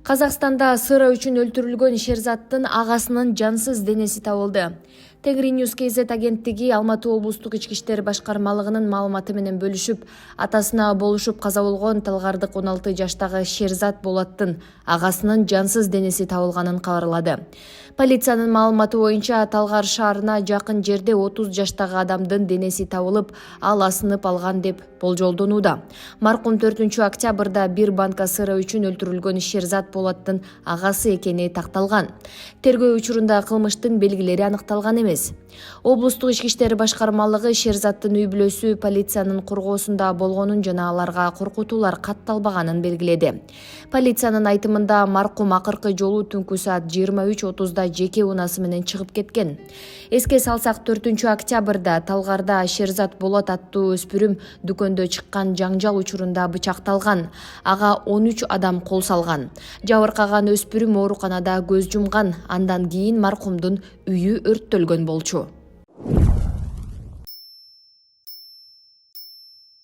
Казакстанда сыра үчүн өлтүрүлгөн Шерзаттын агасынын жансыз денеси табылды. Тенгриньюз КЗ агенттиги Алматы облустук ички иштер башкармалыгынын маалыматы менен бөлүшүп, атасына болушуп каза болгон талгардык 16 жаштагы Шерзат Болаттын агасынын жансыз денеси табылганын кабарлады. Полициянын маалыматы боюнча Талгар шаарына жакын жерде 30 жаштагы адамдын денеси табылып, ал асынып алган деп болжолдонууда. Маркум 4 октябрда бир банка сыра үчүн өлтүрүлгөн Шерзат Болаттын агасы экени такталган. Тергөө учурунда кылмыштын белгилери аныкталган эмес. Облустук ички иштер башкармалыгы Шерзаттын үй бүлөсү полициянын коргоосунда болгонун жана аларга коркутуулар катталбаганын белгиледи. Полициянын айтымында маркум акыркы жолу түнкү саат 23:30 жеке унасы менен чыгып кеткен. Эске салсак 4 октябрда Талгарда Шерзат Болот аттуу өспүрүм дүкөндө чыккан жаңжал учурунда бычакталган. Ага 13 адам кол салган. Жабыркаган өспүрүм ооруканада көз жумган. Андан кийин маркумдун үйү өрттөлгөн болчу.